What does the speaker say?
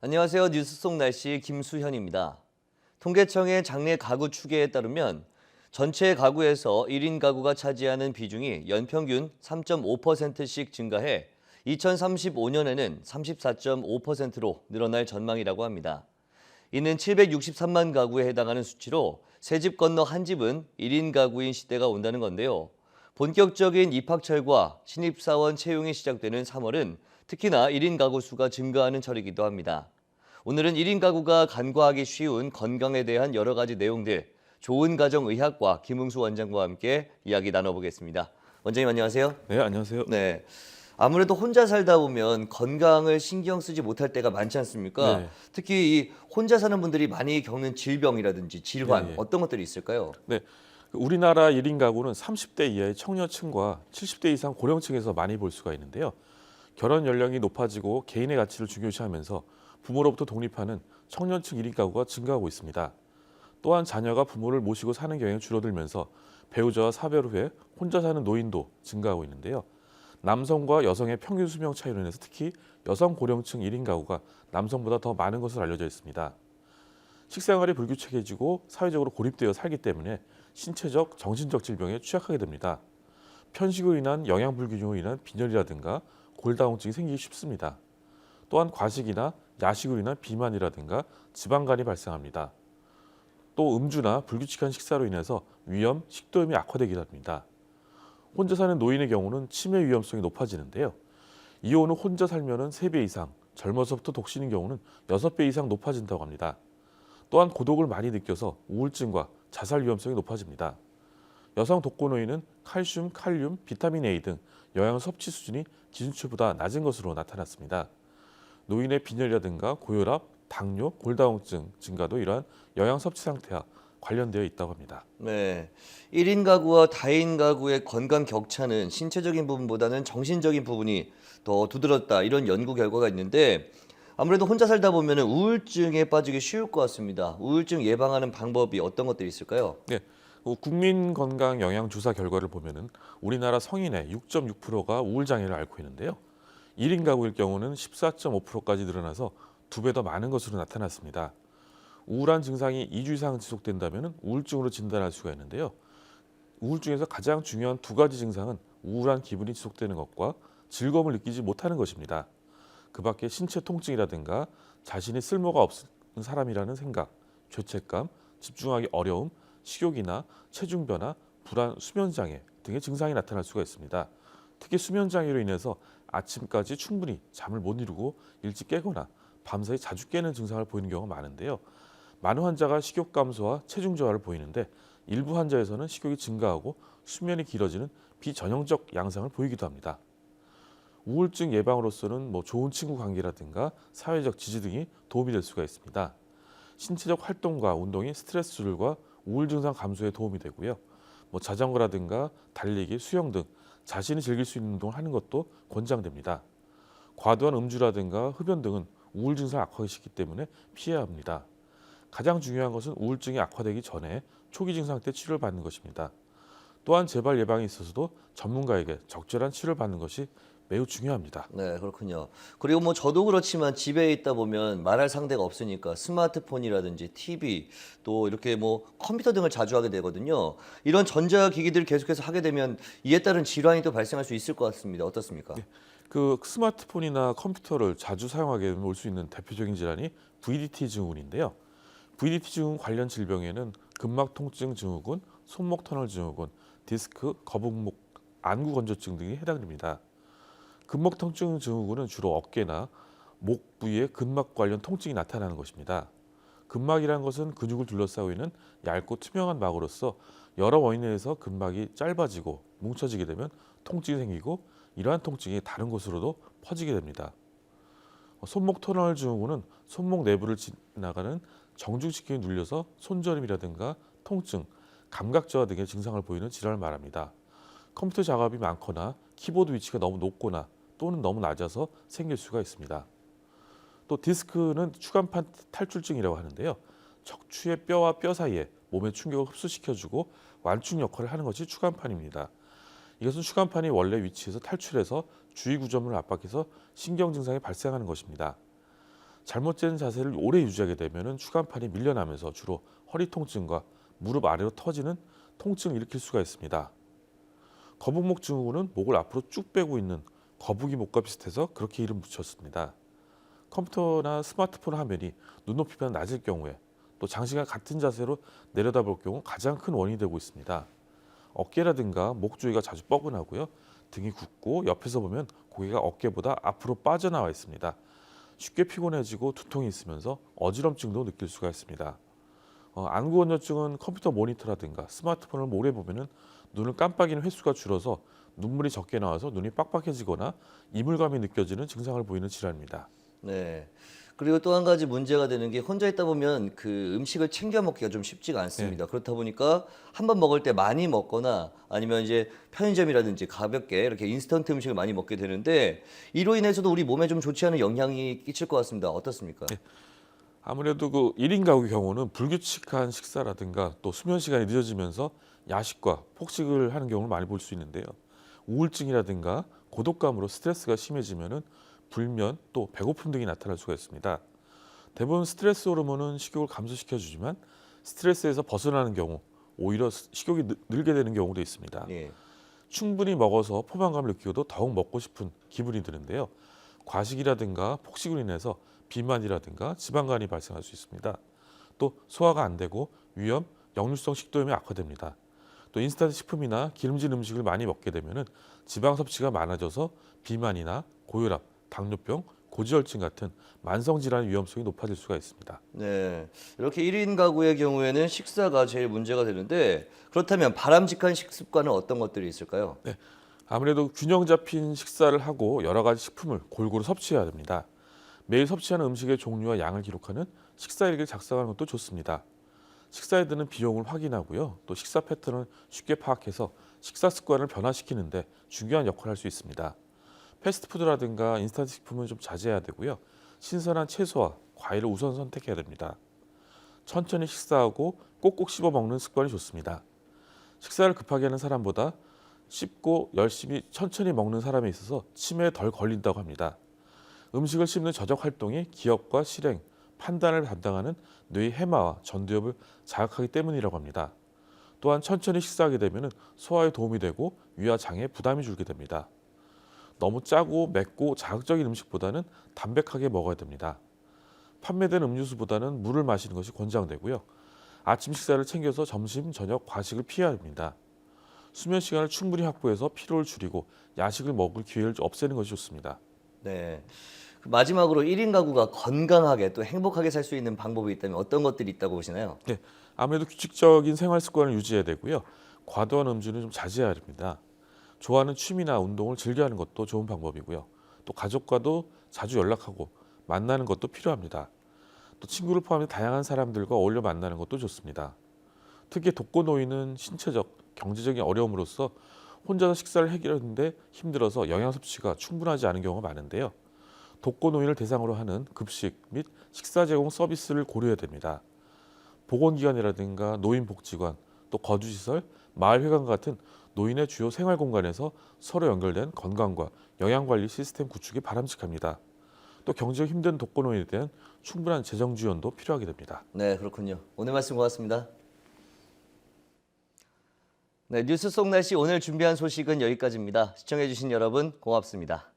안녕하세요. 뉴스 속 날씨 김수현입니다. 통계청의 장내 가구 추계에 따르면 전체 가구에서 1인 가구가 차지하는 비중이 연평균 3.5%씩 증가해 2035년에는 34.5%로 늘어날 전망이라고 합니다. 이는 763만 가구에 해당하는 수치로 새 집 건너 한 집은 1인 가구인 시대가 온다는 건데요. 본격적인 입학철과 신입사원 채용이 시작되는 3월은 특히나 1인 가구 수가 증가하는 철이기도 합니다. 오늘은 1인 가구가 간과하기 쉬운 건강에 대한 여러 가지 내용들, 좋은 가정 의학과 김흥수 원장과 함께 이야기 나눠보겠습니다. 원장님 안녕하세요. 네, 안녕하세요. 네. 아무래도 혼자 살다 보면 건강을 신경 쓰지 못할 때가 많지 않습니까? 네. 특히 이 혼자 사는 분들이 많이 겪는 질병이라든지 질환, 예. 어떤 것들이 있을까요? 네. 우리나라 1인 가구는 30대 이하의 청년층과 70대 이상 고령층에서 많이 볼 수가 있는데요. 결혼 연령이 높아지고 개인의 가치를 중요시하면서 부모로부터 독립하는 청년층 1인 가구가 증가하고 있습니다. 또한 자녀가 부모를 모시고 사는 경향이 줄어들면서 배우자와 사별 후에 혼자 사는 노인도 증가하고 있는데요. 남성과 여성의 평균 수명 차이로 인해서 특히 여성 고령층 1인 가구가 남성보다 더 많은 것으로 알려져 있습니다. 식생활이 불규칙해지고 사회적으로 고립되어 살기 때문에 신체적, 정신적 질병에 취약하게 됩니다. 편식으로 인한 영양 불균형으로 인한 빈혈이라든가 골다공증이 생기기 쉽습니다. 또한 과식이나 야식으로 인한 비만이라든가 지방간이 발생합니다. 또 음주나 불규칙한 식사로 인해서 위염, 식도염이 악화되기도 합니다. 혼자 사는 노인의 경우는 치매 위험성이 높아지는데요. 이혼은 혼자 살면 3배 이상, 젊어서부터 독신인 경우는 6배 이상 높아진다고 합니다. 또한 고독을 많이 느껴서 우울증과 자살 위험성이 높아집니다. 여성 독거노인은 칼슘, 칼륨, 비타민 A 등 영양 섭취 수준이 기준치보다 낮은 것으로 나타났습니다. 노인의 빈혈이라든가 고혈압, 당뇨, 골다공증 증가도 이러한 영양 섭취 상태와 관련되어 있다고 합니다. 네. 1인 가구와 다인 가구의 건강 격차는 신체적인 부분보다는 정신적인 부분이 더 두드러졌다. 이런 연구 결과가 있는데 아무래도 혼자 살다 보면 우울증에 빠지기 쉬울 것 같습니다. 우울증 예방하는 방법이 어떤 것들이 있을까요? 네, 국민건강영양조사 결과를 보면은 우리나라 성인의 6.6%가 우울장애를 앓고 있는데요. 1인 가구일 경우는 14.5%까지 늘어나서 2배 더 많은 것으로 나타났습니다. 우울한 증상이 2주 이상 지속된다면 우울증으로 진단할 수가 있는데요. 우울증에서 가장 중요한 2가지 증상은 우울한 기분이 지속되는 것과 즐거움을 느끼지 못하는 것입니다. 그 밖에 신체 통증이라든가 자신이 쓸모가 없는 사람이라는 생각, 죄책감, 집중하기 어려움, 식욕이나 체중 변화, 불안, 수면 장애 등의 증상이 나타날 수가 있습니다. 특히 수면 장애로 인해서 아침까지 충분히 잠을 못 이루고 일찍 깨거나 밤사이 자주 깨는 증상을 보이는 경우가 많은데요. 많은 환자가 식욕 감소와 체중 저하를 보이는데 일부 환자에서는 식욕이 증가하고 수면이 길어지는 비전형적 양상을 보이기도 합니다. 우울증 예방으로서는 좋은 친구 관계라든가 사회적 지지 등이 도움이 될 수가 있습니다. 신체적 활동과 운동이 스트레스 조절과 우울 증상 감소에 도움이 되고요. 자전거라든가 달리기, 수영 등 자신이 즐길 수 있는 운동을 하는 것도 권장됩니다. 과도한 음주라든가 흡연 등은 우울 증상을 악화시키기 때문에 피해야 합니다. 가장 중요한 것은 우울증이 악화되기 전에 초기 증상 때 치료를 받는 것입니다. 또한 재발 예방에 있어서도 전문가에게 적절한 치료를 받는 것이 매우 중요합니다. 네, 그렇군요. 그리고 저도 그렇지만 집에 있다 보면 말할 상대가 없으니까 스마트폰이라든지 TV 또 이렇게 컴퓨터 등을 자주 하게 되거든요. 이런 전자기기들을 계속해서 하게 되면 이에 따른 질환이 또 발생할 수 있을 것 같습니다. 어떻습니까? 네, 그 스마트폰이나 컴퓨터를 자주 사용하게 되면 올 수 있는 대표적인 질환이 VDT 증후군인데요. VDT 증후군 관련 질병에는 근막 통증 증후군, 손목 터널 증후군, 디스크, 거북목, 안구 건조증 등이 해당됩니다. 근막 통증 증후군은 주로 어깨나 목 부위의 근막 관련 통증이 나타나는 것입니다. 근막이라는 것은 근육을 둘러싸고 있는 얇고 투명한 막으로서 여러 원인에 의해서 근막이 짧아지고 뭉쳐지게 되면 통증이 생기고 이러한 통증이 다른 곳으로도 퍼지게 됩니다. 손목 터널 증후군은 손목 내부를 지나가는 정중식경이 눌려서 손저림이라든가 통증, 감각 저하 등의 증상을 보이는 질환을 말합니다. 컴퓨터 작업이 많거나 키보드 위치가 너무 높거나 또는 너무 낮아서 생길 수가 있습니다. 또 디스크는 추간판 탈출증이라고 하는데요. 척추의 뼈와 뼈 사이에 몸의 충격을 흡수시켜주고 완충 역할을 하는 것이 추간판입니다. 이것은 추간판이 원래 위치에서 탈출해서 주위 구조물을 압박해서 신경 증상이 발생하는 것입니다. 잘못된 자세를 오래 유지하게 되면 추간판이 밀려나면서 주로 허리 통증과 무릎 아래로 터지는 통증을 일으킬 수가 있습니다. 거북목 증후군은 목을 앞으로 쭉 빼고 있는 거북이 목과 비슷해서 그렇게 이름 붙였습니다. 컴퓨터나 스마트폰 화면이 눈높이보다 낮을 경우에 또 장시간 같은 자세로 내려다볼 경우 가장 큰 원인이 되고 있습니다. 어깨라든가 목 주위가 자주 뻐근하고요. 등이 굽고 옆에서 보면 고개가 어깨보다 앞으로 빠져나와 있습니다. 쉽게 피곤해지고 두통이 있으면서 어지럼증도 느낄 수가 있습니다. 안구건조증은 컴퓨터 모니터라든가 스마트폰을 오래 보면 눈을 깜빡이는 횟수가 줄어서 눈물이 적게 나와서 눈이 빡빡해지거나 이물감이 느껴지는 증상을 보이는 질환입니다. 네. 그리고 또 한 가지 문제가 되는 게 혼자 있다 보면 그 음식을 챙겨 먹기가 좀 쉽지가 않습니다. 그렇다 보니까 한 번 먹을 때 많이 먹거나 아니면 이제 편의점이라든지 가볍게 이렇게 인스턴트 음식을 많이 먹게 되는데 이로 인해서도 우리 몸에 좀 좋지 않은 영향이 끼칠 것 같습니다. 어떻습니까? 아무래도 그 1인 가구의 경우는 불규칙한 식사라든가 또 수면 시간이 늦어지면서 야식과 폭식을 하는 경우를 많이 볼 수 있는데요. 우울증이라든가 고독감으로 스트레스가 심해지면은 불면 또 배고픔 등이 나타날 수가 있습니다. 대부분 스트레스 호르몬은 식욕을 감소시켜 주지만 스트레스에서 벗어나는 경우 오히려 식욕이 늘게 되는 경우도 있습니다. 예. 충분히 먹어서 포만감을 느끼고도 더욱 먹고 싶은 기분이 드는데요. 과식이라든가 폭식으로 인해서 비만이라든가 지방간이 발생할 수 있습니다. 또 소화가 안 되고 위염, 역류성 식도염이 악화됩니다. 또 인스턴트 식품이나 기름진 음식을 많이 먹게 되면 지방 섭취가 많아져서 비만이나 고혈압, 당뇨병, 고지혈증 같은 만성 질환 위험성이 높아질 수가 있습니다. 네. 이렇게 1인 가구의 경우에는 식사가 제일 문제가 되는데 그렇다면 바람직한 식습관은 어떤 것들이 있을까요? 아무래도 균형 잡힌 식사를 하고 여러 가지 식품을 골고루 섭취해야 됩니다. 매일 섭취하는 음식의 종류와 양을 기록하는 식사일기를 작성하는 것도 좋습니다. 식사에 드는 비용을 확인하고요. 또 식사 패턴을 쉽게 파악해서 식사 습관을 변화시키는데 중요한 역할을 할 수 있습니다. 패스트푸드라든가 인스턴트 식품은 좀 자제해야 되고요. 신선한 채소와 과일을 우선 선택해야 됩니다. 천천히 식사하고 꼭꼭 씹어 먹는 습관이 좋습니다. 식사를 급하게 하는 사람보다 씹고 열심히 천천히 먹는 사람에 있어서 치매에 덜 걸린다고 합니다. 음식을 씹는 저적 활동이 기억과 실행, 판단을 담당하는 뇌의 해마와 전두엽을 자극하기 때문이라고 합니다. 또한 천천히 식사하게 되면 소화에 도움이 되고 위와 장에 부담이 줄게 됩니다. 너무 짜고 맵고 자극적인 음식보다는 담백하게 먹어야 됩니다. 판매된 음료수보다는 물을 마시는 것이 권장되고요. 아침 식사를 챙겨서 점심, 저녁 과식을 피해야 합니다. 수면 시간을 충분히 확보해서 피로를 줄이고 야식을 먹을 기회를 없애는 것이 좋습니다. 네. 그 마지막으로 1인 가구가 건강하게 또 행복하게 살 수 있는 방법이 있다면 어떤 것들이 있다고 보시나요? 네, 아무래도 규칙적인 생활 습관을 유지해야 되고요. 과도한 음주는 좀 자제해야 됩니다. 좋아하는 취미나 운동을 즐겨하는 것도 좋은 방법이고요. 또 가족과도 자주 연락하고 만나는 것도 필요합니다. 또 친구를 포함해 다양한 사람들과 어울려 만나는 것도 좋습니다. 특히 독거노인은 신체적, 경제적인 어려움으로써 혼자서 식사를 해결하는데 힘들어서 영양 섭취가 충분하지 않은 경우가 많은데요. 독거노인을 대상으로 하는 급식 및 식사 제공 서비스를 고려해야 됩니다. 보건기관이라든가 노인복지관, 또 거주시설, 마을회관 같은 노인의 주요 생활 공간에서 서로 연결된 건강과 영양관리 시스템 구축이 바람직합니다. 또 경제적 힘든 독거노인에 대한 충분한 재정 지원도 필요하게 됩니다. 네, 그렇군요. 오늘 말씀 고맙습니다. 네, 뉴스 속 날씨 오늘 준비한 소식은 여기까지입니다. 시청해주신 여러분 고맙습니다.